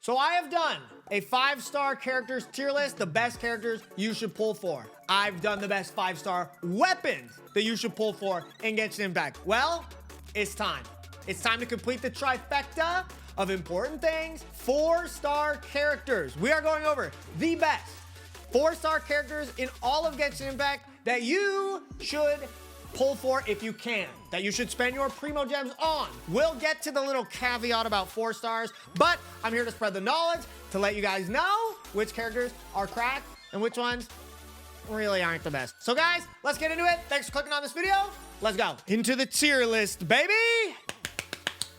So I have done a 5-star characters tier list, the best characters you should pull for. I've done the best 5-star weapons that you should pull for in Genshin Impact. Well, it's time. It's time to complete the trifecta of important things. 4-star characters. We are going over the best 4-star characters in all of Genshin Impact that you should pull for if you can, that you should spend your primo gems on. We'll get to the little caveat about 4 stars, but I'm here to spread the knowledge to let you guys know which characters are cracked and which ones really aren't the best. So guys, let's get into it. Thanks for clicking on this video. Let's go into the tier list, baby.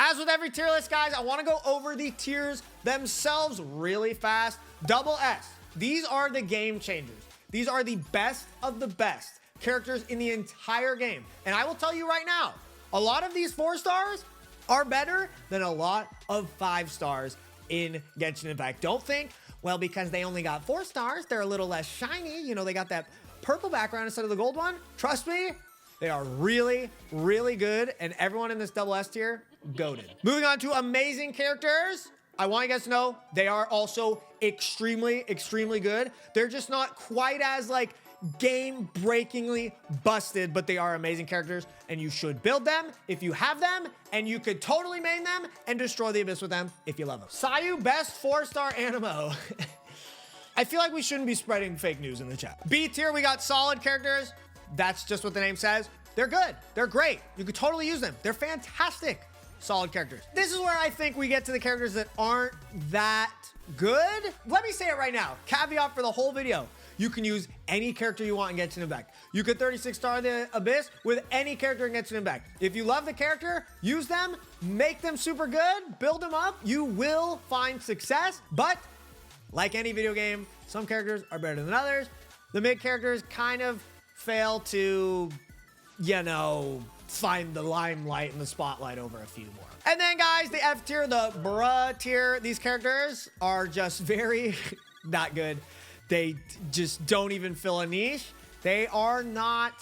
As with every tier list, guys, I want to go over the tiers themselves really fast. Double S. These are the game changers. These are the best of the best characters in the entire game. And I will tell you right now, a lot of these 4 stars are better than a lot of 5 stars in Genshin Impact. Don't think, well, because they only got 4 stars, they're a little less shiny. You know, they got that purple background instead of the gold one. Trust me, they are really, really good. And everyone in this double S tier, goated. Moving on to amazing characters. I want you guys to know they are also extremely, extremely good. They're just not quite as like game-breakingly busted, but they are amazing characters and you should build them if you have them, and you could totally main them and destroy the abyss with them if you love them. Sayu, best 4-star animo. I feel like we shouldn't be spreading fake news in the chat. B tier, we got solid characters. That's just what the name says. They're good. They're great. You could totally use them. They're fantastic. Solid characters. This is where I think we get to the characters that aren't that good. Let me say it right now. Caveat for the whole video. You can use any character you want in Genshin Impact. You could 36-star the Abyss with any character in Genshin Impact. If you love the character, use them, make them super good, build them up. You will find success, but like any video game, some characters are better than others. The mid characters kind of fail to, you know, find the limelight and the spotlight over a few more. And then guys, the F tier, the bruh tier, these characters are just very not good. They just don't even fill a niche. They are not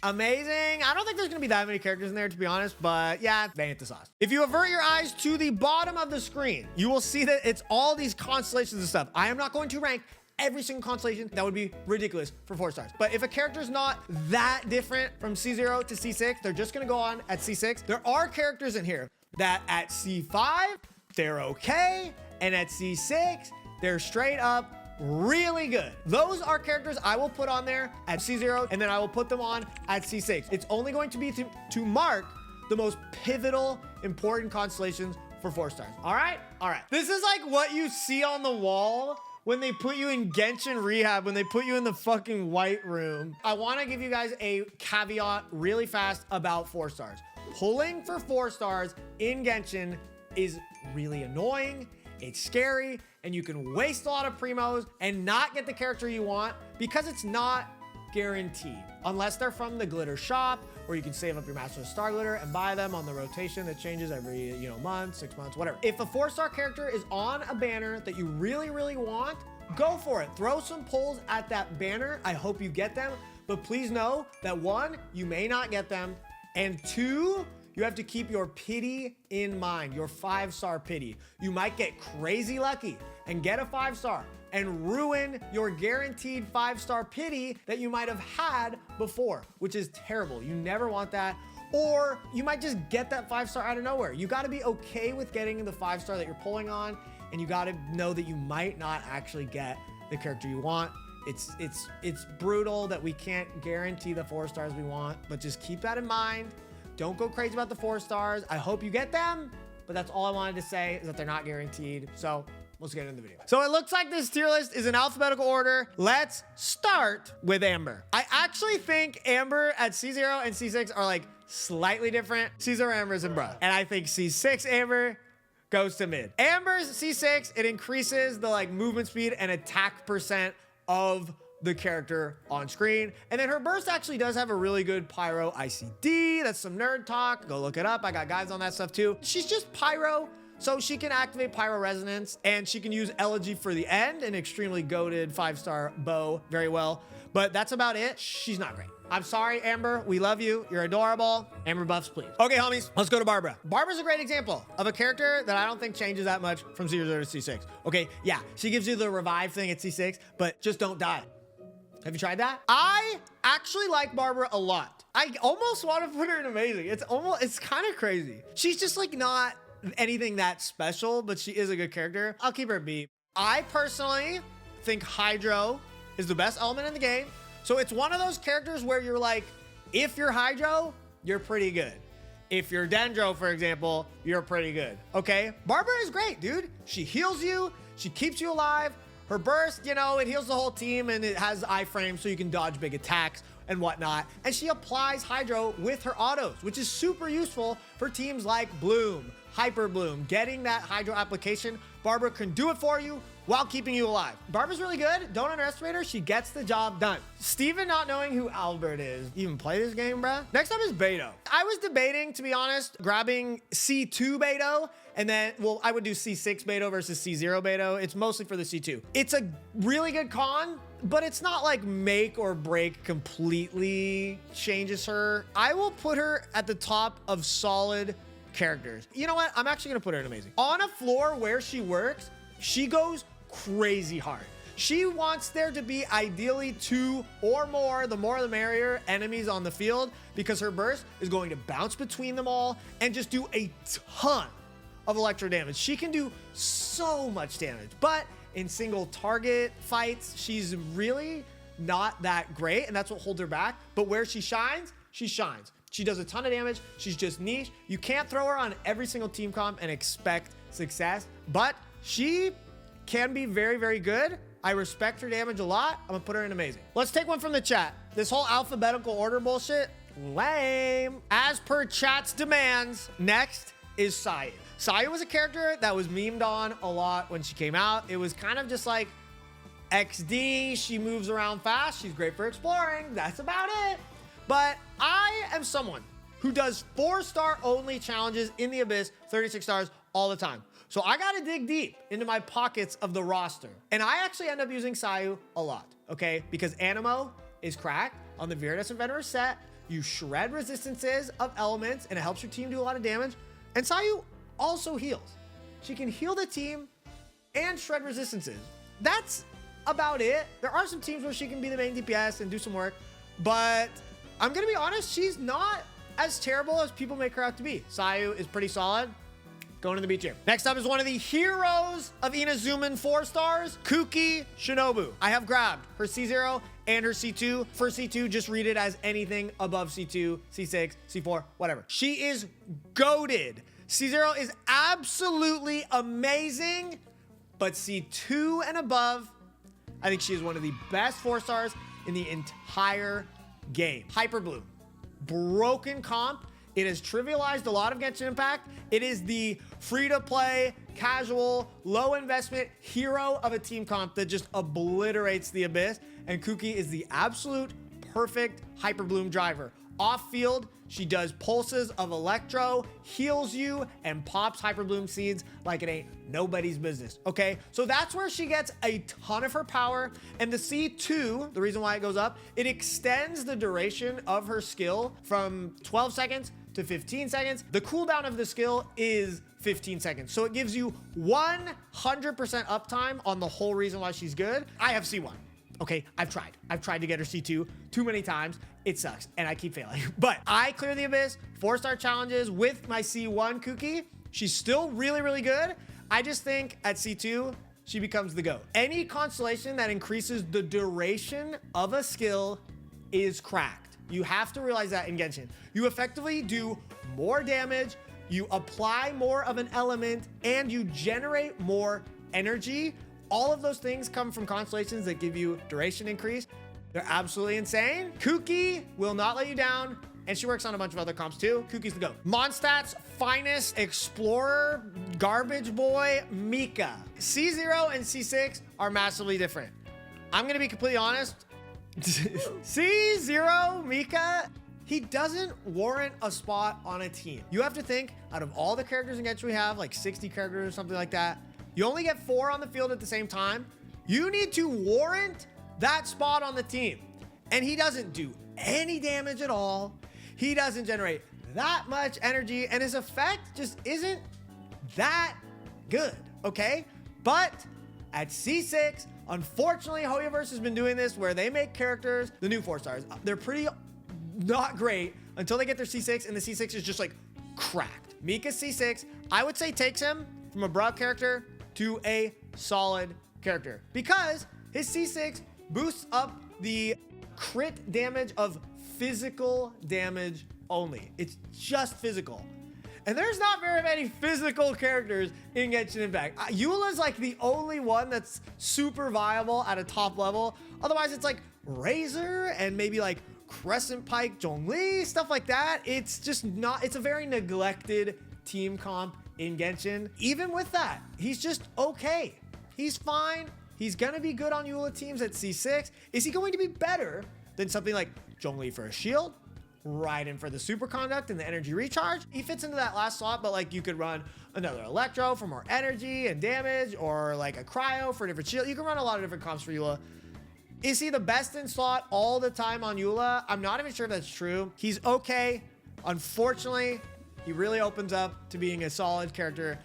amazing. I don't think there's gonna be that many characters in there, to be honest, but yeah, they ain't the sauce. If you avert your eyes to the bottom of the screen, you will see that it's all these constellations and stuff. I am not going to rank every single constellation. That would be ridiculous for 4 stars. But if a character's not that different from C0 to C6, they're just gonna go on at C6. There are characters in here that at C5, they're okay, and at C6, they're straight up really good. Those are characters I will put on there at C0, and then I will put them on at C6. It's only going to be to mark the most pivotal, important constellations for 4 stars. All right? All right. This is like what you see on the wall when they put you in Genshin Rehab, when they put you in the fucking white room. I want to give you guys a caveat really fast about 4 stars. Pulling for 4 stars in Genshin is really annoying. It's scary, and you can waste a lot of primos and not get the character you want because it's not guaranteed. Unless they're from the glitter shop, or you can save up your Master of Star Glitter and buy them on the rotation that changes every, you know, month, 6 months, whatever. If a 4-star character is on a banner that you really, really want, go for it. Throw some pulls at that banner. I hope you get them, but please know that 1, you may not get them, and 2, you have to keep your pity in mind, your 5-star pity. You might get crazy lucky and get a 5-star and ruin your guaranteed 5-star pity that you might have had before, which is terrible. You never want that. Or you might just get that 5-star out of nowhere. You gotta be okay with getting the 5-star that you're pulling on, and you gotta know that you might not actually get the character you want. It's brutal that we can't guarantee the 4 stars we want, but just keep that in mind. Don't go crazy about the 4 stars. I hope you get them, but that's all I wanted to say is that they're not guaranteed. So let's get into the video. So it looks like this tier list is in alphabetical order. Let's start with Amber. I actually think Amber at C0 and C6 are like slightly different. C0 Amber's and bruh. And I think C6 Amber goes to mid. Amber's C6, it increases the like movement speed and attack percent of the character on screen. And then her burst actually does have a really good pyro ICD. That's some nerd talk. Go look it up. I got guides on that stuff too. She's just pyro So she can activate Pyro Resonance, and she can use Elegy for the end, an extremely goated 5-star bow very well. But that's about it. She's not great. I'm sorry, Amber. We love you. You're adorable. Amber buffs, please. Okay, homies, let's go to Barbara. Barbara's a great example of a character that I don't think changes that much from C0 to C6. Okay, yeah, she gives you the revive thing at C6, but just don't die. Have you tried that? I actually like Barbara a lot. I almost want to put her in amazing. It's kind of crazy. She's just like not anything that special, but she is a good character. I'll keep her at B. I personally think Hydro is the best element in the game. So it's one of those characters where you're like, if you're Hydro, you're pretty good. If you're Dendro, for example, you're pretty good. Okay? Barbara is great, dude. She heals you. She keeps you alive. Her burst, you know, it heals the whole team, and it has iframe so you can dodge big attacks and whatnot. And she applies Hydro with her autos, which is super useful for teams like Bloom, Hyper Bloom. Getting that Hydro application, Barbara can do it for you while keeping you alive. Barbara's really good. Don't underestimate her. She gets the job done. Steven not knowing who Albert is. You even play this game, bruh? Next up is Beto. I was debating, to be honest, grabbing C2 Beto, and then, well, I would do C6 Beto versus C0 Beto. It's mostly for the C2. It's a really good con, but it's not like make or break completely changes her. I will put her at the top of solid characters. You know what? I'm actually gonna put her in amazing. On a floor where she works, she goes crazy hard. She wants there to be ideally 2 or more, the more the merrier, enemies on the field, because her burst is going to bounce between them all and just do a ton of electro damage. She can do so much damage, but in single target fights, she's really not that great, and that's what holds her back. But where she shines, she shines. She does a ton of damage. She's just niche. You can't throw her on every single team comp and expect success, but she can be very, very good. I respect her damage a lot. I'm gonna put her in amazing. Let's take one from the chat. This whole alphabetical order bullshit, lame. As per chat's demands, next is Sayu. Sayu was a character that was memed on a lot when she came out. It was kind of just like XD. She moves around fast. She's great for exploring. That's about it. But I am someone who does 4-star only challenges in the Abyss, 36 stars all the time. So I gotta dig deep into my pockets of the roster. And I actually end up using Sayu a lot, okay? Because Animo is cracked on the Viridescent Venomous set. You shred resistances of elements, and it helps your team do a lot of damage. And Sayu also heals. She can heal the team and shred resistances. That's about it. There are some teams where she can be the main DPS and do some work, but I'm gonna be honest, she's not as terrible as people make her out to be. Sayu is pretty solid. Going to the beach here. Next up is one of the heroes of Inazuman 4 stars, Kuki Shinobu. I have grabbed her C0 and her C2. For C2, just read it as anything above C2, C6, C4, whatever. She is goated. C0 is absolutely amazing, but C2 and above, I think she is one of the best 4 stars in the entire game. Hyper Bloom, broken comp. It has trivialized a lot of Genshin Impact. It is the free-to-play, casual, low-investment hero of a team comp that just obliterates the Abyss. And Kuki is the absolute perfect Hyper Bloom driver. Off-field, she does pulses of Electro, heals you, and pops Hyper Bloom seeds like it ain't nobody's business, okay? So that's where she gets a ton of her power. And the C2, the reason why it goes up, it extends the duration of her skill from 12 seconds to 15 seconds. The cooldown of the skill is 15 seconds. So it gives you 100% uptime on the whole reason why she's good. I have C1. Okay, I've tried to get her C2 too many times. It sucks, and I keep failing. But I clear the Abyss, 4-star challenges with my C1 Kuki. She's still really, really good. I just think at C2, she becomes the GOAT. Any constellation that increases the duration of a skill is cracked. You have to realize that in Genshin. You effectively do more damage, you apply more of an element, and you generate more energy. All of those things come from constellations that give you duration increase. They're absolutely insane. Kuki will not let you down, and she works on a bunch of other comps too. Kuki's the GOAT. Mondstadt's finest explorer, garbage boy, Mika. C0 and C6 are massively different. I'm gonna be completely honest. C0 Mika, he doesn't warrant a spot on a team. You have to think, out of all the characters in Genshin we have, like 60 characters or something like that, you only get 4 on the field at the same time. You need to warrant that spot on the team. And he doesn't do any damage at all. He doesn't generate that much energy, and his effect just isn't that good, okay? But at C6, unfortunately, Hoyoverse has been doing this where they make characters, the new 4 stars, they're pretty not great until they get their C6, and the C6 is just like cracked. Mika's C6, I would say, takes him from a bruh character to a solid character because his C6 boosts up the crit damage of physical damage only. It's just physical. And there's not very many physical characters in Genshin Impact. Eula's like the only one that's super viable at a top level. Otherwise, it's like Razor and maybe like Crescent Pike, Zhongli, stuff like that. It's just not, it's a very neglected team comp in Genshin. Even with that, he's just okay. He's fine. He's gonna be good on Eula teams at C6. Is he going to be better than something like Zhongli for a shield? Raiden for the superconduct and the energy recharge? He fits into that last slot, but like you could run another Electro for more energy and damage, or like a Cryo for a different shield. You can run a lot of different comps for Eula. Is he the best in slot all the time on Eula? I'm not even sure if that's true. He's okay. Unfortunately, he really opens up to being a solid character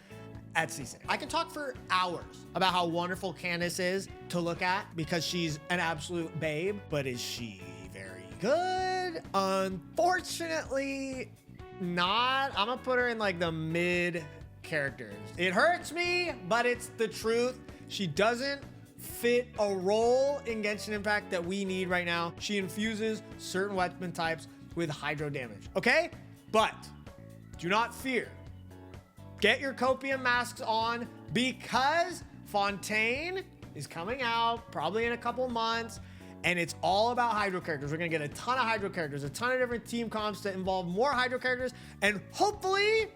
at C6. I can talk for hours about how wonderful Candace is to look at because she's an absolute babe, but is she very good? Unfortunately, not. I'm gonna put her in like the mid characters. It hurts me, but it's the truth. She doesn't fit a role in Genshin Impact that we need right now. She infuses certain weapon types with hydro damage, okay? But do not fear. Get your copium masks on because Fontaine is coming out probably in a couple months, and it's all about hydro characters. We're gonna get a ton of hydro characters, a ton of different team comps that involve more hydro characters, and hopefully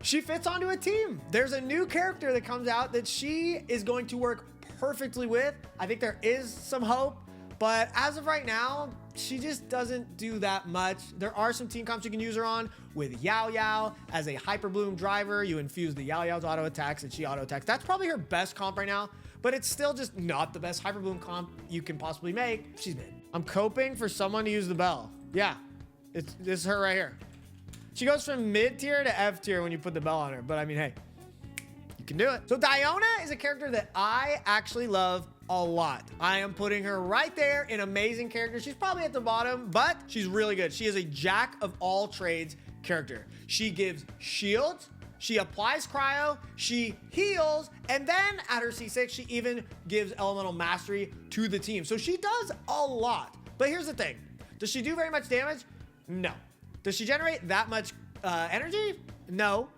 she fits onto a team. There's a new character that comes out that she is going to work perfectly with. I think there is some hope, but as of right now, she just doesn't do that much. There are some team comps you can use her on with Yaoyao as a Hyper Bloom driver. You infuse the Yaoyao's auto attacks and she auto attacks. That's probably her best comp right now, but it's still just not the best Hyper Bloom comp you can possibly make. She's mid. I'm coping for someone to use the bell. Yeah, this is her right here. She goes from mid tier to F tier when you put the bell on her, but I mean, hey, you can do it. So Diona is a character that I actually love a lot. I am putting her right there in amazing character. She's probably at the bottom, but she's really good. She is a jack of all trades character. She gives shields, she applies cryo, she heals, and then at her C6, she even gives elemental mastery to the team. So she does a lot. But here's the thing. Does she do very much damage? No. Does she generate that much energy? No.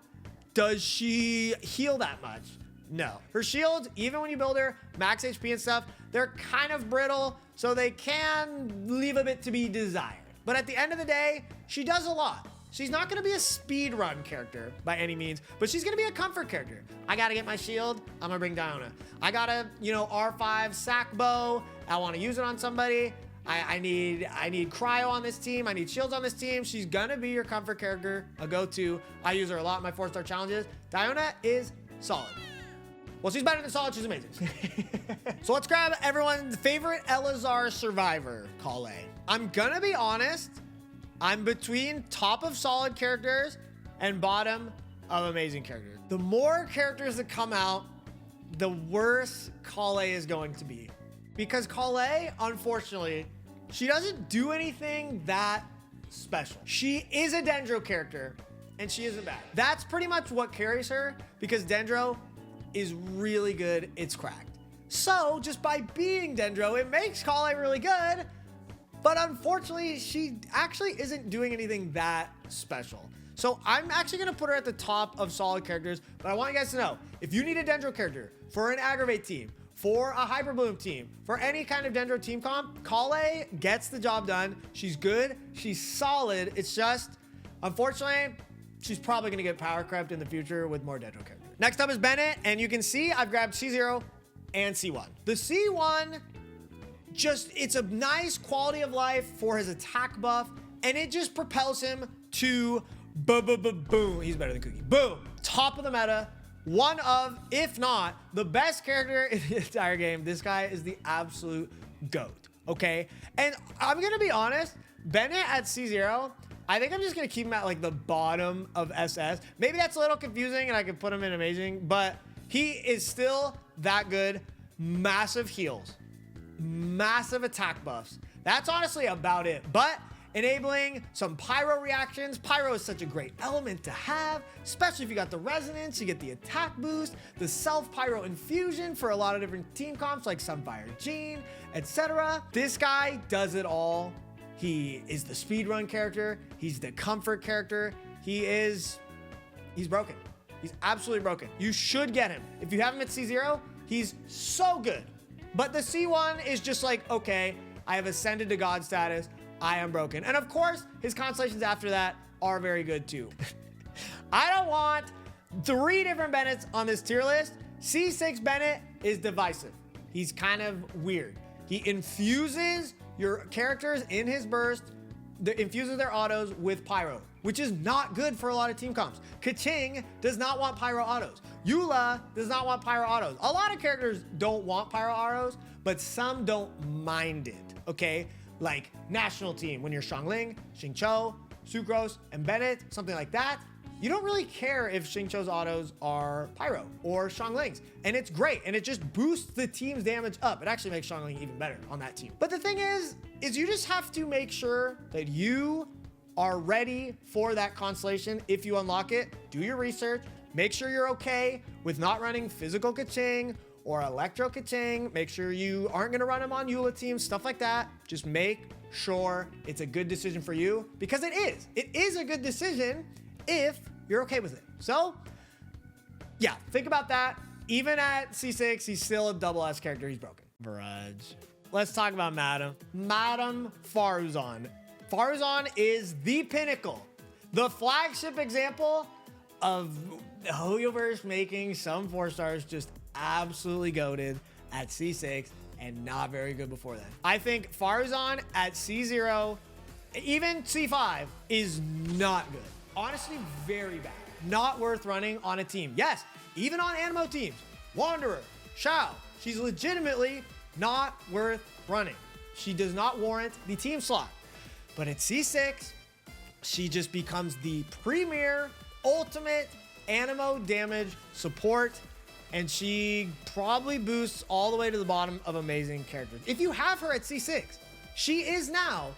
Does she heal that much? No. Her shields, even when you build her, max HP and stuff, they're kind of brittle, so they can leave a bit to be desired. But at the end of the day, she does a lot. She's not gonna be a speed run character by any means, but she's gonna be a comfort character. I gotta get my shield, I'm gonna bring Diona. I gotta, R5 sack bow, I wanna use it on somebody. I need cryo on this team. I need shields on this team. She's gonna be your comfort character, a go-to. I use her a lot in my 4-star challenges. Diona is solid. Well, she's better than solid. She's amazing. So let's grab everyone's favorite Elazar survivor, Collei. I'm gonna be honest. I'm between top of solid characters and bottom of amazing characters. The more characters that come out, the worse Collei is going to be. Because Collei, unfortunately, she doesn't do anything that special. She is a Dendro character, and she isn't bad. That's pretty much what carries her, because Dendro is really good. It's cracked. So, just by being Dendro, it makes Collei really good, but unfortunately, she actually isn't doing anything that special. So, I'm actually gonna put her at the top of solid characters, but I want you guys to know, if you need a Dendro character for an Aggravate team, for a Hyper Bloom team, for any kind of Dendro team comp, Collei gets the job done. She's good, she's solid. It's just, unfortunately, she's probably gonna get power crept in the future with more Dendro characters. Next up is Bennett, and you can see I've grabbed C0 and C1. The C1, it's a nice quality of life for his attack buff and it just propels him to boom. He's better than Kuki. Boom. Top of the meta. One of, if not, the best character in the entire game. This guy is the absolute GOAT, okay? And I'm gonna be honest, Bennett at C0, I think I'm just gonna keep him at like the bottom of SS. Maybe that's a little confusing and I could put him in amazing, but he is still that good. Massive heals, massive attack buffs. That's honestly about it. But enabling some pyro reactions. Pyro is such a great element to have, especially if you got the resonance, you get the attack boost, the self pyro infusion for a lot of different team comps like Sunfire Gene, etc. This guy does it all. He is the speedrun character. He's the comfort character. He's broken. He's absolutely broken. You should get him. If you have him at C0, he's so good. But the C1 is just like, okay, I have ascended to God status. I am broken. And of course, his constellations after that are very good too. I don't want 3 different Bennetts on this tier list. C6 Bennett is divisive. He's kind of weird. He infuses your characters in his burst, infuses their autos with pyro, which is not good for a lot of team comps. Kaching does not want pyro autos. Eula does not want pyro autos. A lot of characters don't want pyro autos, but some don't mind it, okay? Like national team, when you're Xiangling, Xingqiu, Sucrose, and Bennett, something like that, you don't really care if Xingqiu's autos are pyro or Xiangling's, and it's great, and it just boosts the team's damage up. It actually makes Xiangling even better on that team. But the thing is you just have to make sure that you are ready for that constellation. If you unlock it, do your research, make sure you're okay with not running physical Kaching or electro Kaching. Make sure you aren't gonna run him on Eula teams, stuff like that. Just make sure it's a good decision for you, because it is. It is a good decision if you're okay with it. So yeah, think about that. Even at C6, he's still a double S character. He's broken. Barrage. Let's talk about Madam Faruzan. Faruzan is the pinnacle, the flagship example of Hoyoverse making some 4-stars just absolutely goated at C6 and not very good before then. I think Faruzan at C0, even C5, is not good. Honestly, very bad. Not worth running on a team. Yes, even on Animo teams. Wanderer, Shao, she's legitimately not worth running. She does not warrant the team slot. But at C6, she just becomes the premier, ultimate Animo damage support, and she probably boosts all the way to the bottom of amazing characters. If you have her at C6, she is now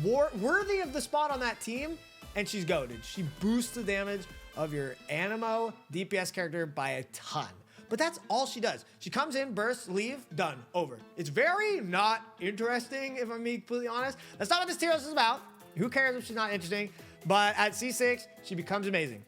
worthy of the spot on that team, and she's goated. She boosts the damage of your Animo DPS character by a ton. But that's all she does. She comes in, bursts, leave, done, over. It's very not interesting, if I'm being completely honest. That's not what this tier list is about. Who cares if she's not interesting? But at C6, she becomes amazing.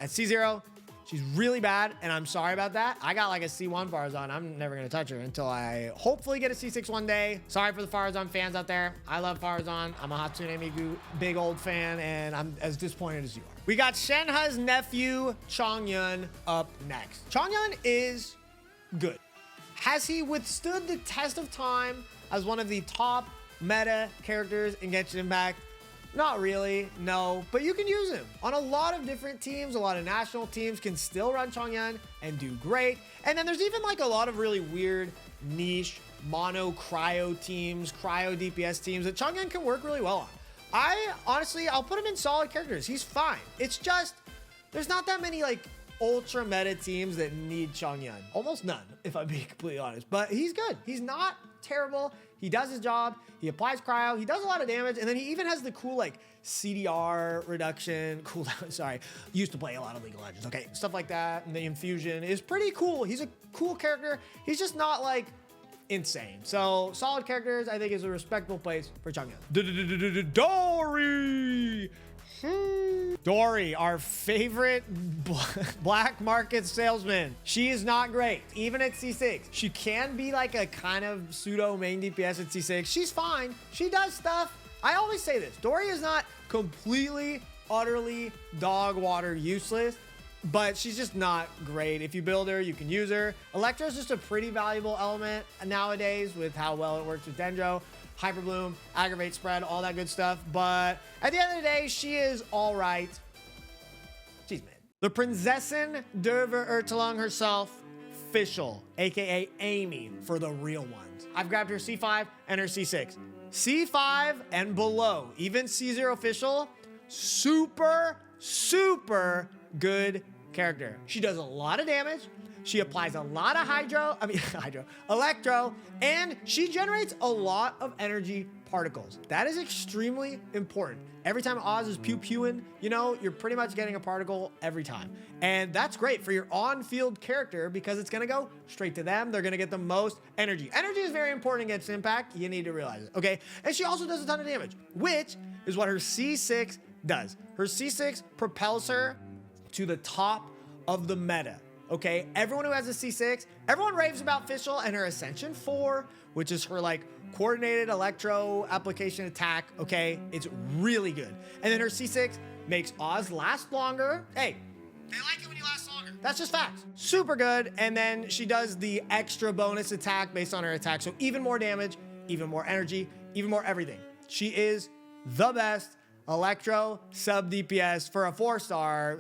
At C0, she's really bad, and I'm sorry about that. I got like a C1 Faruzan. I'm never gonna touch her until I hopefully get a C6 one day. Sorry for the Faruzan fans out there. I love Faruzan. I'm a Hatsune Miku big old fan, and I'm as disappointed as you are. We got Shenhe's nephew, Chongyun, up next. Chongyun is good. Has he withstood the test of time as one of the top meta characters in Genshin Impact? Not really, no, but you can use him on a lot of different teams. A lot of national teams can still run Chongyun and do great. And then there's even like a lot of really weird niche mono cryo teams, cryo DPS teams that Chongyun can work really well on. I'll put him in solid characters. He's fine. It's just, there's not that many like ultra meta teams that need Chongyun. Almost none, if I'm being completely honest, but he's good. He's not terrible. He does his job. He applies cryo. He does a lot of damage. And then he even has the cool like CDR reduction, cooldown. Sorry, used to play a lot of League of Legends. Okay, stuff like that. And the infusion is pretty cool. He's a cool character. He's just not like insane. So solid characters, I think, is a respectable place for Chongyun. Dori! Dori, our favorite black market salesman. She is not great, even at C6. She can be like a kind of pseudo main DPS at C6. She's fine. She does stuff. I always say this. Dori is not completely, utterly dog water useless, but she's just not great. If you build her, you can use her. Electro is just a pretty valuable element nowadays with how well it works with Dendro. Hyper Bloom, Aggravate Spread, all that good stuff. But at the end of the day, she is all right. She's mid. The Prinzessin der Verurteilung herself, Fischl, aka Amy for the real ones. I've grabbed her C5 and her C6. C5 and below, even C0 Fischl, super good character. She does a lot of damage. She applies a lot of electro, and she generates a lot of energy particles. That is extremely important. Every time Oz is pew-pewing, you know, you're pretty much getting a particle every time. And that's great for your on-field character because it's gonna go straight to them. They're gonna get the most energy. Energy is very important against impact. You need to realize it, okay? And she also does a ton of damage, which is what her C6 does. Her C6 propels her to the top of the meta. Okay, everyone who has a C6, everyone raves about Fischl and her Ascension 4, which is her like coordinated electro application attack. Okay, it's really good. And then her C6 makes Oz last longer. Hey, they like it when you last longer. That's just facts. Super good. And then she does the extra bonus attack based on her attack. So even more damage, even more energy, even more everything. She is the best electro sub DPS for a 4-star.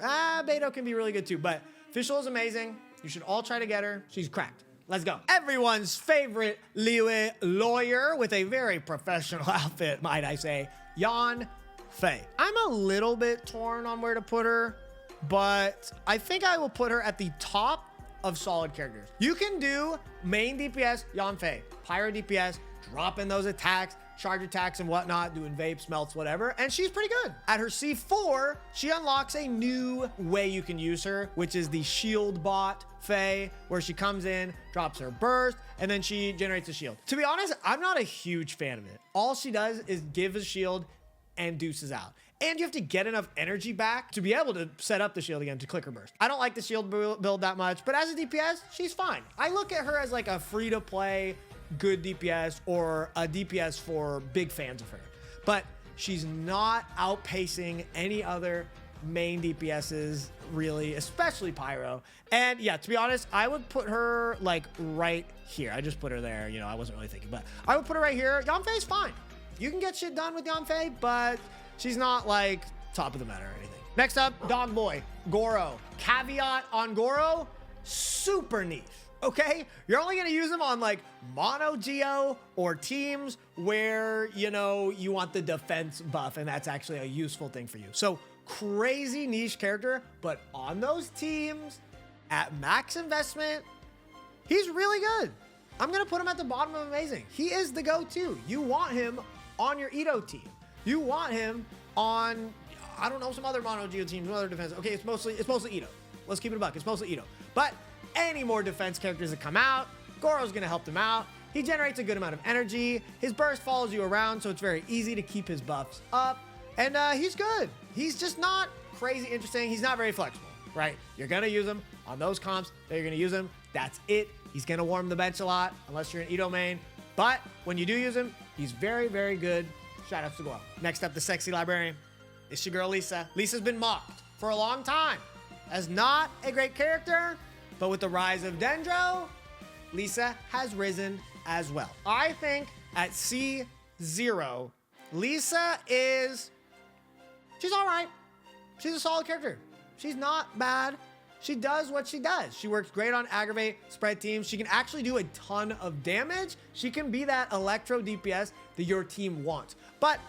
Beto can be really good too, but Fischl is amazing. You should all try to get her. She's cracked. Let's go. Everyone's favorite Liyue lawyer with a very professional outfit, might I say, Yanfei. I'm a little bit torn on where to put her, but I think I will put her at the top of solid characters. You can do main DPS Yanfei, pyro DPS, drop in those attacks, charge attacks and whatnot, doing vapes, melts, whatever, and she's pretty good. At her C4, she unlocks a new way you can use her, which is the shield bot Faye, where she comes in, drops her burst, and then she generates a shield. To be honest, I'm not a huge fan of it. All she does is give a shield and deuces out. And you have to get enough energy back to be able to set up the shield again to click her burst. I don't like the shield build that much, but as a DPS, she's fine. I look at her as like a free-to-play good DPS or a DPS for big fans of her, but she's not outpacing any other main DPSs really, especially pyro. And yeah, to be honest, I would put her like right here. I just put her there, you know, I wasn't really thinking, but I would put her right here. Yanfei's fine. You can get shit done with Yanfei, but she's not like top of the meta or anything. Next up, Dog Boy, Gorou. Caveat on Gorou, super niche. Okay, you're only gonna use them on like mono geo or teams where, you know, you want the defense buff and that's actually a useful thing for you. So crazy niche character, but on those teams at max investment, he's really good. I'm gonna put him at the bottom of amazing. He is the go-to. You want him on your Ito team. You want him on, I don't know, some other mono geo teams, some other defense. Okay, it's mostly Ito. Let's keep it a buck. It's mostly Ito. But any more defense characters that come out, Gorou's gonna help them out. He generates a good amount of energy. His burst follows you around, so it's very easy to keep his buffs up. And he's good. He's just not crazy interesting. He's not very flexible, right? You're gonna use him on those comps that you're gonna use him. That's it. He's gonna warm the bench a lot, unless you're an Ito main. But when you do use him, he's very, very good. Shout out to Gorou. Next up, the sexy librarian. It's your girl, Lisa. Lisa's been mocked for a long time as not a great character, but with the rise of Dendro, Lisa has risen as well. I think at C0, Lisa she's all right. She's a solid character. She's not bad. She does what she does. She works great on aggravate, spread teams. She can actually do a ton of damage. She can be that electro DPS that your team wants. But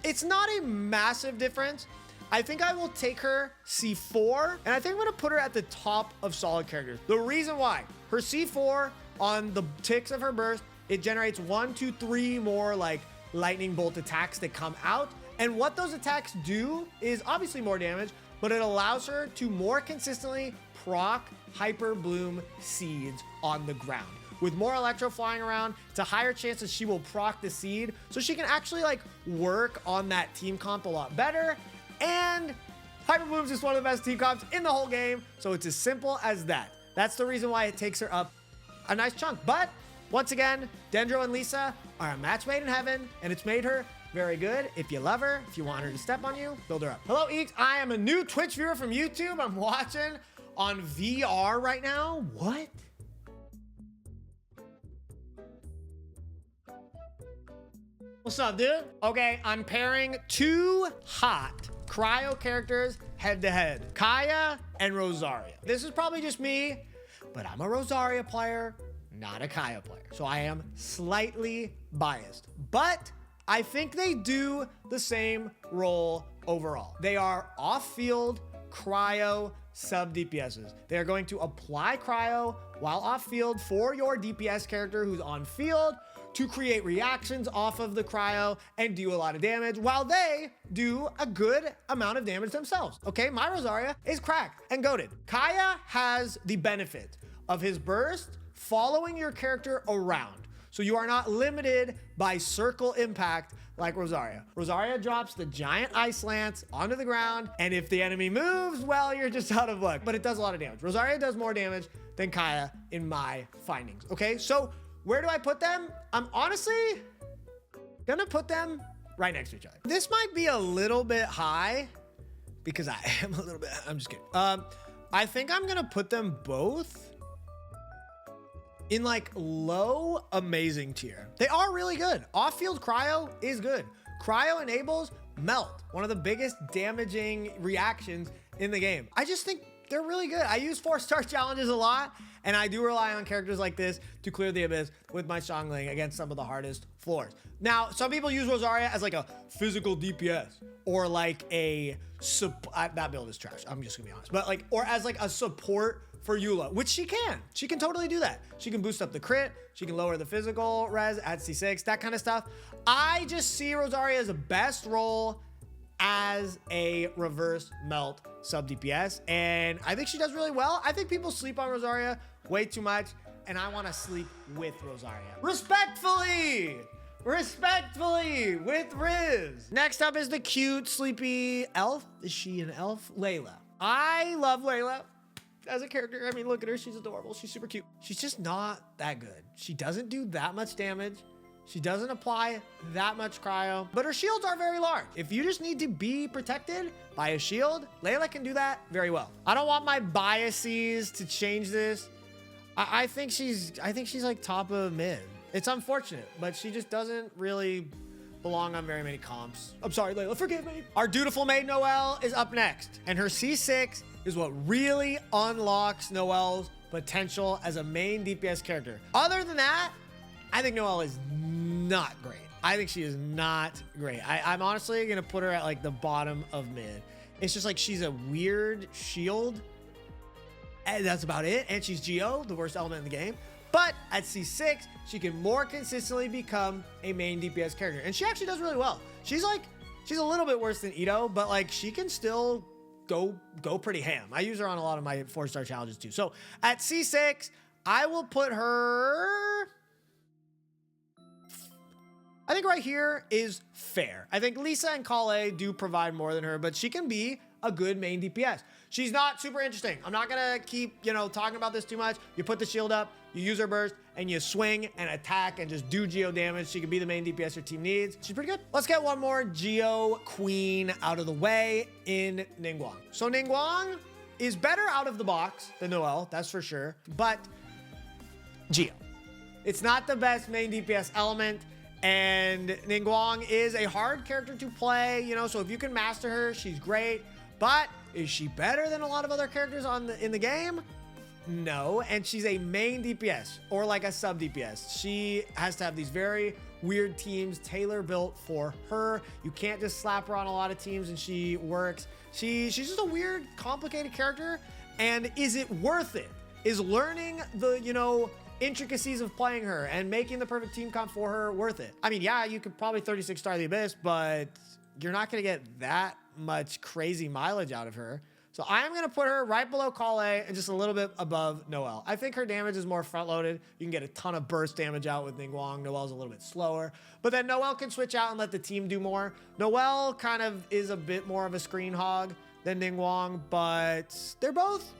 it's not a massive difference. I think I will take her C4, and I think I'm gonna put her at the top of solid characters. The reason why, her C4 on the ticks of her burst, it generates 1, 2, 3 more like lightning bolt attacks that come out. And what those attacks do is obviously more damage, but it allows her to more consistently proc hyper bloom seeds on the ground. With more electro flying around, it's a higher chance that she will proc the seed, so she can actually like work on that team comp a lot better. And Hyper Bloom's just one of the best team comps in the whole game, so it's as simple as that. That's the reason why it takes her up a nice chunk. But once again, Dendro and Lisa are a match made in heaven, and it's made her very good. If you love her, if you want her to step on you, build her up. Hello, Eeks. I am a new Twitch viewer from YouTube. I'm watching on VR right now. What? What's up, dude? Okay, I'm pairing two hot cryo characters head to head. Kaeya and Rosaria. This is probably just me, but I'm a Rosaria player, not a Kaeya player. So I am slightly biased, but I think they do the same role overall. They are off-field cryo sub DPSs. They are going to apply cryo while off-field for your DPS character who's on field to create reactions off of the cryo and do a lot of damage while they do a good amount of damage themselves. Okay, my Rosaria is cracked and goated. Kaeya has the benefit of his burst following your character around. So you are not limited by circle impact like Rosaria. Rosaria drops the giant ice lance onto the ground, and if the enemy moves, well, you're just out of luck, but it does a lot of damage. Rosaria does more damage than Kaeya in my findings, okay? So where do I put them? I'm honestly gonna put them right next to each other. This might be a little bit high because I am a little bit, I'm just kidding. I think I'm gonna put them both in like low amazing tier. They are really good. Off-field cryo is good. Cryo enables melt, one of the biggest damaging reactions in the game. I just think they're really good. I use 4-star challenges a lot, and I do rely on characters like this to clear the abyss with my Xiangling against some of the hardest floors. Now, some people use Rosaria as like a physical DPS or like a that build is trash. I'm just gonna be honest, but like, or as like a support for Eula, which she can. She can totally do that. She can boost up the crit. She can lower the physical res at C6, that kind of stuff. I just see Rosaria as a best role as a reverse melt sub DPS, and I think she does really well. I think people sleep on Rosaria way too much, and I want to sleep with Rosaria. Respectfully with Riz. Next up is the cute, sleepy elf. Is she an elf? Layla. I love Layla as a character. I mean, look at her. She's adorable. She's super cute. She's just not that good. She doesn't do that much damage. She doesn't apply that much cryo, but her shields are very large. If you just need to be protected by a shield, Layla can do that very well. I don't want my biases to change this. I think she's like top of mid. It's unfortunate, but she just doesn't really belong on very many comps. I'm sorry, Layla, forgive me. Our dutiful maid Noelle is up next, and her C6 is what really unlocks Noelle's potential as a main DPS character. Other than that, I think Noelle is not great. I think she is not great. I'm honestly gonna put her at like the bottom of mid. It's just like she's a weird shield, and that's about it. And she's Geo, the worst element in the game. But at C6, she can more consistently become a main DPS character. And she actually does really well. She's a little bit worse than Ito, but like she can still go pretty ham. I use her on a lot of my 4-star challenges too. So at C6, I will put her, I think right here is fair. I think Lisa and Collei do provide more than her, but she can be a good main DPS. She's not super interesting. I'm not gonna keep, talking about this too much. You put the shield up, you use her burst, and you swing and attack and just do Geo damage. She can be the main DPS your team needs. She's pretty good. Let's get one more Geo queen out of the way in Ningguang. So Ningguang is better out of the box than Noelle, that's for sure, but Geo. It's not the best main DPS element, and Ningguang is a hard character to play, so if you can master her, she's great. But is she better than a lot of other characters in the game? No, and she's a main DPS or like a sub DPS. She has to have these very weird teams tailor built for her. You can't just slap her on a lot of teams and she works. She's just a weird, complicated character. And is it worth it? Is learning the, intricacies of playing her and making the perfect team comp for her worth it? I mean, yeah, you could probably 36-star the Abyss, but you're not going to get that much crazy mileage out of her. So I'm going to put her right below Collei and just a little bit above Noelle. I think her damage is more front-loaded. You can get a ton of burst damage out with Ningguang. Noelle's a little bit slower. But then Noelle can switch out and let the team do more. Noelle kind of is a bit more of a screen hog than Ningguang, but they're both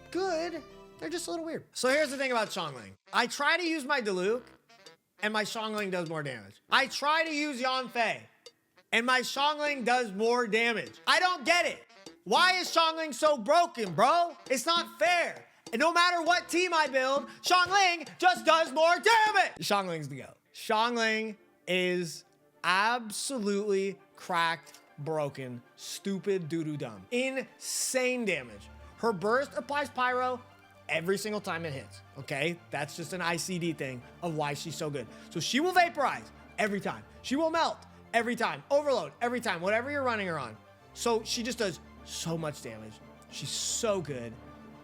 good. They're just a little weird. So here's the thing about Xiangling. I try to use my Diluc, and my Xiangling does more damage. I try to use Yanfei, and my Xiangling does more damage. I don't get it. Why is Xiangling so broken, bro? It's not fair. And no matter what team I build, Xiangling just does more damage. Xiangling's the GOAT. Xiangling is absolutely cracked, broken, stupid, doo-doo dumb. Insane damage. Her burst applies pyro every single time it hits, okay? That's just an ICD thing of why she's so good. So she will vaporize every time. She will melt every time. Overload every time, whatever you're running her on. So she just does so much damage. She's so good.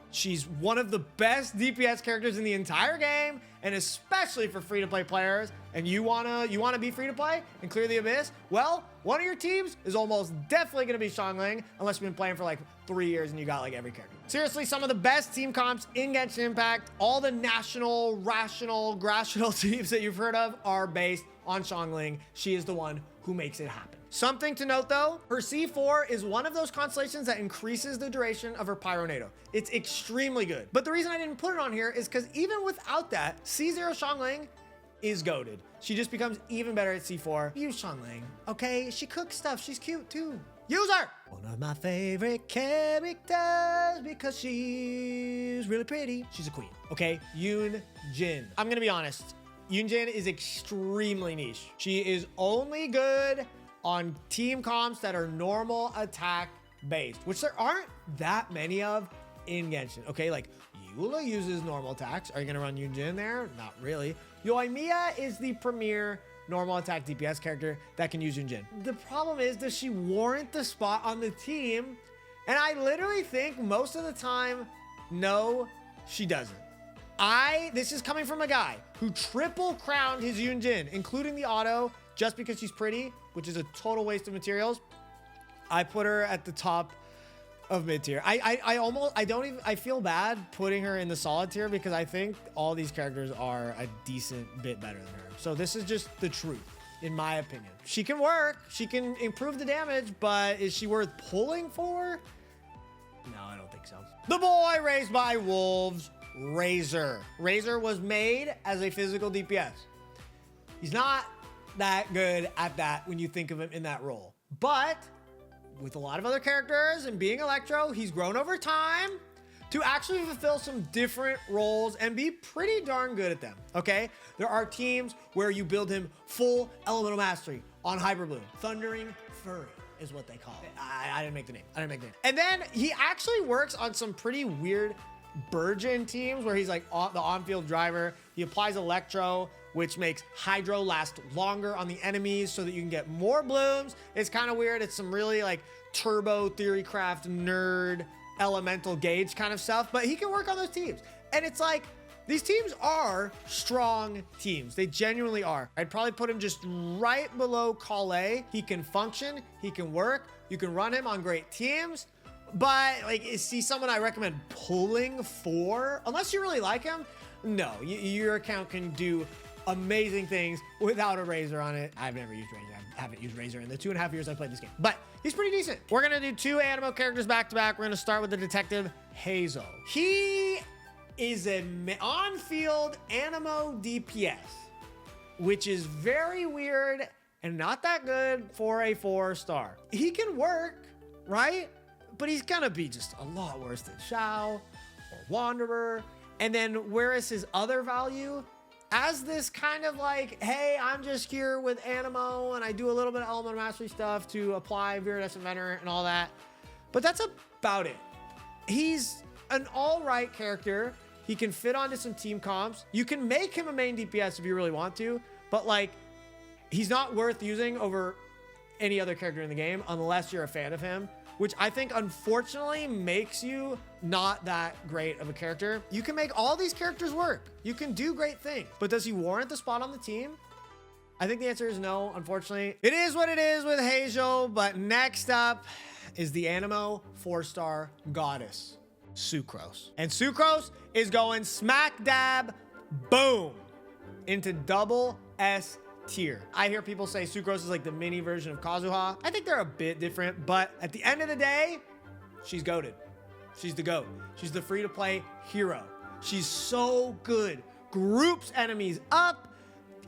She's one of the best DPS characters in the entire game, and especially for free-to-play players. And you wanna be free-to-play and clear the abyss? Well, one of your teams is almost definitely gonna be Xiangling, unless you've been playing for like 3 years and you got like every character. Seriously, some of the best team comps in Genshin Impact, all the national, rational, grational teams that you've heard of are based on Xiangling. She is the one who makes it happen. Something to note though, her C4 is one of those constellations that increases the duration of her Pyronado. It's extremely good. But the reason I didn't put it on here is because even without that, C0 Xiangling is goated. She just becomes even better at C4. Use Xiangling, okay? She cooks stuff, she's cute too. Use her! One of my favorite characters because she's really pretty. She's a queen, okay? Yoon Jin. I'm gonna be honest. Yoon Jin is extremely niche. She is only good on team comps that are normal attack based, which there aren't that many of in Genshin. Okay, like Eula uses normal attacks. Are you gonna run Yoon Jin there? Not really. Yaoyao is the premier normal attack DPS character that can use Yoon Jin. The problem is, does she warrant the spot on the team? And I literally think most of the time, no, she doesn't. This is coming from a guy who triple crowned his Yoon Jin, including the auto, just because she's pretty, which is a total waste of materials. I put her at the top of mid tier. I feel bad putting her in the solid tier because I think all these characters are a decent bit better than her. So this is just the truth, in my opinion. She can work, she can improve the damage, but is she worth pulling for? No, I don't think so. The boy raised by wolves, Razor. Razor was made as a physical DPS. He's not that good at that when you think of him in that role. But with a lot of other characters and being Electro, he's grown over time to actually fulfill some different roles and be pretty darn good at them, okay? There are teams where you build him full elemental mastery on Hyperbloom. Thundering Fury is what they call it. I didn't make the name. And then he actually works on some pretty weird Burgeon teams where he's like the on-field driver. He applies Electro, which makes Hydro last longer on the enemies so that you can get more blooms. It's kind of weird. It's some really like turbo theorycraft nerd elemental gauge kind of stuff, but he can work on those teams. And it's like, these teams are strong teams. They genuinely are. I'd probably put him just right below Collei. He can function, he can work. You can run him on great teams. But like, is he someone I recommend pulling for? Unless you really like him, no. Your account can do amazing things without a Razor on it. I've never used Razor. I haven't used Razor in the 2.5 years I played this game, but he's pretty decent. We're gonna do 2 Animo characters back to back. We're gonna start with the detective Heizou. He is an on-field Animo DPS, which is very weird and not that good for a 4-star. He can work, right? But he's gonna be just a lot worse than Xiao or Wanderer. And then where is his other value? As this kind of like, hey, I'm just here with Animo and I do a little bit of elemental mastery stuff to apply Viridescent Venom and all that. But that's about it. He's an all right character. He can fit onto some team comps. You can make him a main DPS if you really want to, but like, he's not worth using over any other character in the game unless you're a fan of him, which I think unfortunately makes you not that great of a character. You can make all these characters work. You can do great things, but does he warrant the spot on the team? I think the answer is no, unfortunately. It is what it is with Heizou, but next up is the Animo 4-star goddess, Sucrose. And Sucrose is going smack dab, boom, into double S tier. I hear people say Sucrose is like the mini version of Kazuha. I think they're a bit different, but at the end of the day, she's goated. She's the GOAT. She's the free-to-play hero. She's so good. Groups enemies up,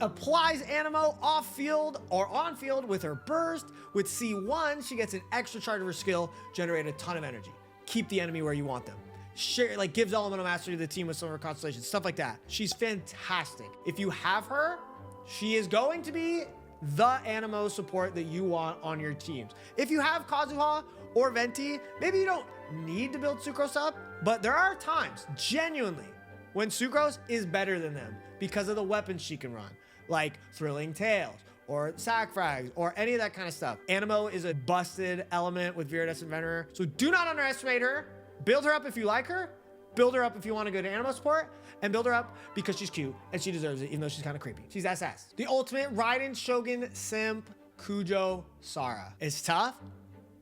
applies Animo off-field or on-field with her burst. With C1, she gets an extra charge of her skill, generate a ton of energy. Keep the enemy where you want them. Share, like gives elemental mastery to the team with some of her constellations, stuff like that. She's fantastic. If you have her, she is going to be the animo support that you want on your teams. If you have Kazuha or Venti, maybe you don't need to build Sucrose up, but there are times, genuinely, when Sucrose is better than them because of the weapons she can run, like Thrilling Tales, or sack frags, or any of that kind of stuff. Animo is a busted element with Viridescent Venerer, so do not underestimate her. Build her up if you like her. Build her up if you want to go to animo support, and build her up because she's cute and she deserves it, even though she's kind of creepy. She's SS. The ultimate Raiden Shogun simp, Kujou Sara. It's tough,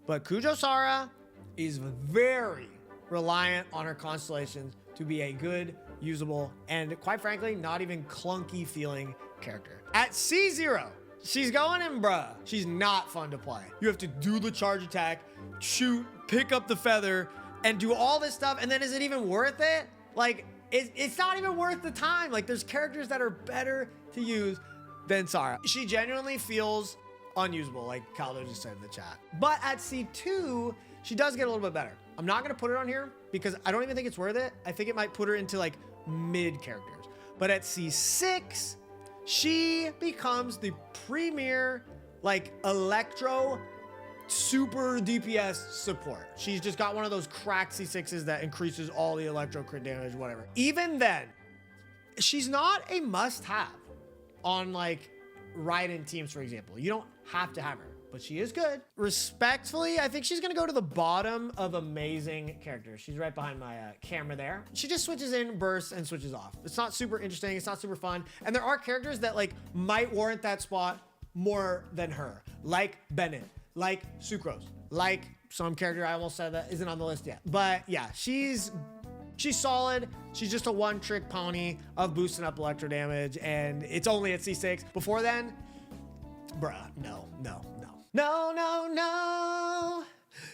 but Kujou Sara is very reliant on her constellations to be a good, usable, and quite frankly, not even clunky feeling character. At C0, she's going in bruh. She's not fun to play. You have to do the charge attack, shoot, pick up the feather, and do all this stuff, and then is it even worth it? Like, it's not even worth the time. Like, there's characters that are better to use than Sara. She genuinely feels unusable, like Caldo just said in the chat. But at C2, she does get a little bit better. I'm not gonna put it on here because I don't even think it's worth it. I think it might put her into like mid characters. But at C6, she becomes the premier like electro super DPS support. She's just got one of those cracked C6s that increases all the electro crit damage, whatever. Even then, she's not a must-have on like Raiden teams, for example. You don't have to have her, but she is good. Respectfully, I think she's gonna go to the bottom of amazing characters. She's right behind my camera there. She just switches in, bursts, and switches off. It's not super interesting, it's not super fun. And there are characters that like might warrant that spot more than her, like Bennett, like Sucrose, like some character I almost said that isn't on the list yet. But yeah, she's solid. She's just a one-trick pony of boosting up electro damage, and it's only at C6. Before then, bruh, no.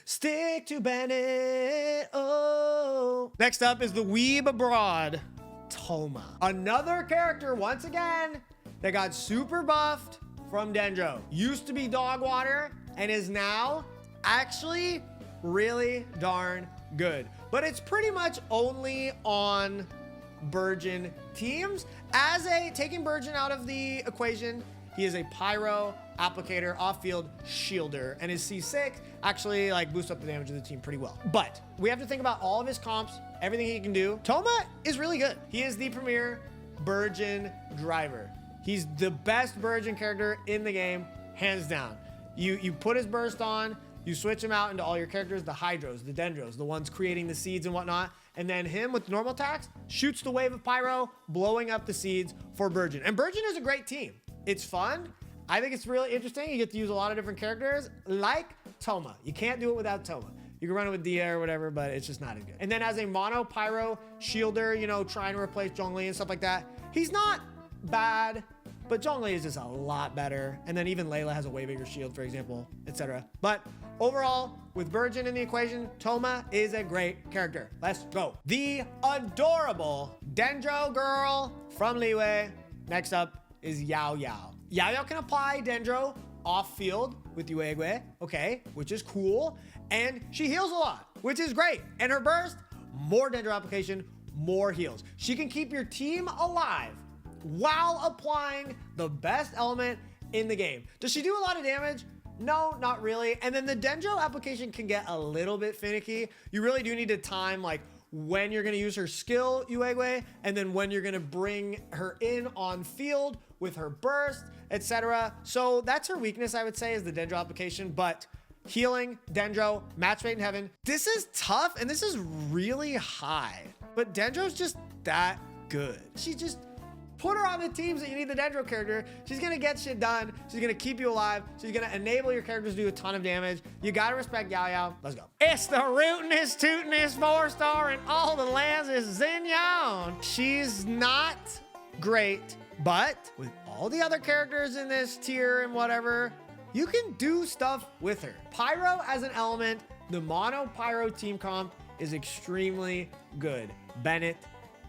Stick to Bennett, oh. Next up is the weeb abroad, Thoma. Another character, once again, that got super buffed from Dendro. Used to be dog water, and is now actually really darn good. But it's pretty much only on Burgeon teams. Taking Burgeon out of the equation, he is a pyro applicator, off-field shielder, and his C6 actually like boosts up the damage of the team pretty well. But we have to think about all of his comps, everything he can do. Thoma is really good. He is the premier Burgeon driver. He's the best Burgeon character in the game, hands down. You put his burst on, you switch him out into all your characters, the Hydros, the Dendros, the ones creating the seeds and whatnot, and then him with normal attacks shoots the wave of pyro, blowing up the seeds for Burgeon. And Burgeon is a great team. It's fun. I think it's really interesting. You get to use a lot of different characters like Thoma. You can't do it without Thoma. You can run it with Dia or whatever, but it's just not as good. And then as a mono pyro shielder, you know, trying to replace Zhongli and stuff like that, he's not bad, but Zhongli is just a lot better. And then even Layla has a way bigger shield, for example, etc. But overall, with Burgeon in the equation, Thoma is a great character. Let's go. The adorable Dendro girl from Liyue. Next up is Yaoyao. Yaoyao can apply Dendro off field with Yuegwe, okay, which is cool. And she heals a lot, which is great. And her burst, more Dendro application, more heals. She can keep your team alive while applying the best element in the game. Does she do a lot of damage? No, not really. And then the Dendro application can get a little bit finicky. You really do need to time like when you're gonna use her skill, Yuegwe, and then when you're gonna bring her in on field with her burst, etc. So that's her weakness, I would say, is the Dendro application, but healing, Dendro, match made in heaven. This is tough, and this is really high, but Dendro's just that good. She just put her on the teams that you need the Dendro character. She's gonna get shit done. She's gonna keep you alive. She's gonna enable your characters to do a ton of damage. You gotta respect Yaoyao. Let's go. It's the rootinest, tootinest 4-star in all the lands is Xinyan. She's not great, but with all the other characters in this tier and whatever, you can do stuff with her. Pyro as an element, the mono pyro team comp is extremely good. Bennett,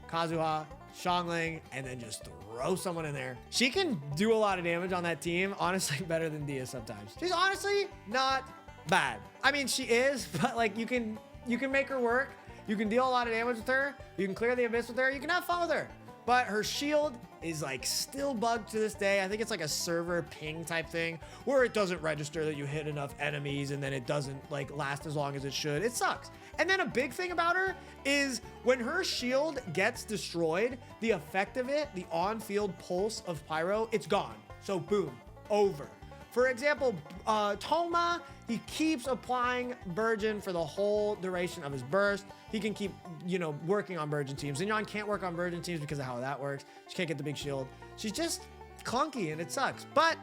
Kazuha, Xiangling, and then just throw someone in there. She can do a lot of damage on that team, honestly better than Dia sometimes. She's honestly not bad. I mean, she is, but like you can make her work. You can deal a lot of damage with her. You can clear the abyss with her. You can have fun with her. But her shield is like still bugged to this day. I think it's like a server ping type thing where it doesn't register that you hit enough enemies and then it doesn't like last as long as it should. It sucks. And then a big thing about her is when her shield gets destroyed, the effect of it, the on-field pulse of pyro, it's gone. So boom, over. For example, Thoma, he keeps applying Burgeon for the whole duration of his burst. He can keep, you know, working on Burgeon teams. Xinyan can't work on Burgeon teams because of how that works. She can't get the big shield. She's just clunky and it sucks. But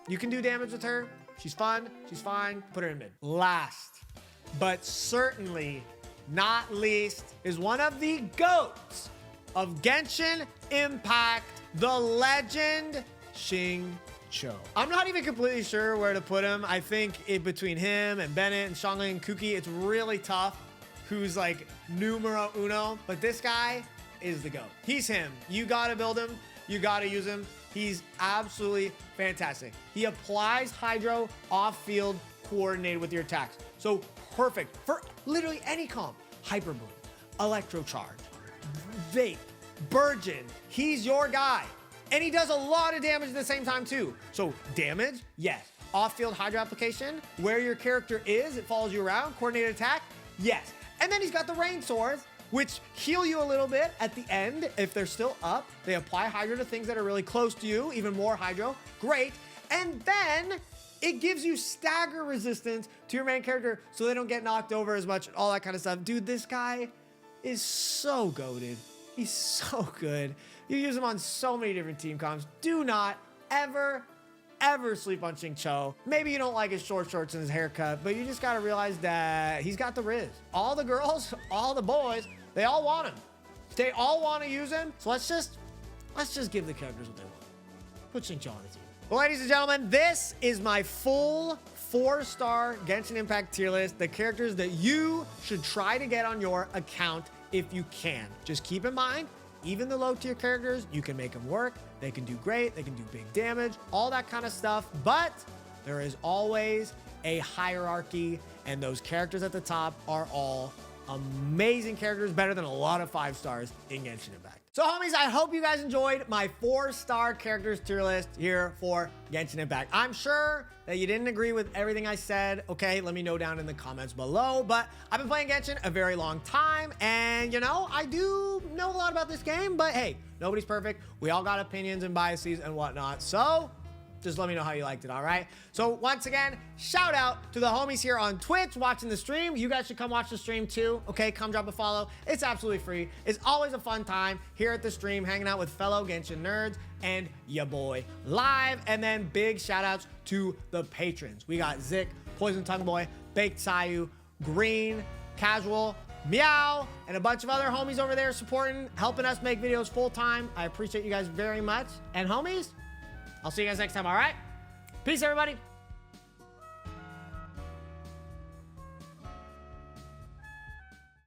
you can do damage with her. She's fun. She's fine. Put her in mid. Last, but certainly not least, is one of the GOATs of Genshin Impact, the legend, Xingqiu. I'm not even completely sure where to put him. I think between him and Bennett and Xiangling and Kuki, it's really tough who's like numero uno, but this guy is the GOAT. He's him. You gotta build him. You gotta use him. He's absolutely fantastic. He applies Hydro off-field coordinated with your attacks. So perfect for literally any comp. Hyper Boom, Electrocharge, Vape, Burgeon. He's your guy. And he does a lot of damage at the same time too. So damage, yes. Off-field Hydro application, where your character is, it follows you around. Coordinated attack, yes. And then he's got the Rain Swords, which heal you a little bit at the end. If they're still up, they apply Hydro to things that are really close to you, even more Hydro, great. And then it gives you stagger resistance to your main character so they don't get knocked over as much, all that kind of stuff. Dude, this guy is so goated. He's so good. You use him on so many different team comps. Do not ever sleep on Xingqiu. Maybe you don't like his short shorts and his haircut, but you just gotta realize that he's got the Riz. All the girls, all the boys, they all want him. They all want to use him. So let's just give the characters what they want. Put Xingqiu on the team. Well, ladies and gentlemen, this is my full 4-star Genshin Impact tier list. The characters that you should try to get on your account if you can. Just keep in mind, even the low tier characters, you can make them work. They can do great. They can do big damage, all that kind of stuff. But there is always a hierarchy, and those characters at the top are all amazing characters, better than a lot of 5 stars in Genshin Impact. So homies, I hope you guys enjoyed my 4-star characters tier list here for Genshin Impact. I'm sure that you didn't agree with everything I said. Okay, let me know down in the comments below. But I've been playing Genshin a very long time, and you know, I do know a lot about this game, but hey, nobody's perfect. We all got opinions and biases and whatnot. So just let me know how you liked it, all right? So once again, shout out to the homies here on Twitch watching the stream. You guys should come watch the stream too, okay? Come drop a follow. It's absolutely free. It's always a fun time here at the stream, hanging out with fellow Genshin nerds and ya boy live. And then big shout outs to the patrons. We got Zik, Poison Tongue Boy, Baked Sayu, Green, Casual, Meow, and a bunch of other homies over there supporting, helping us make videos full time. I appreciate you guys very much. And homies, I'll see you guys next time, all right? Peace, everybody.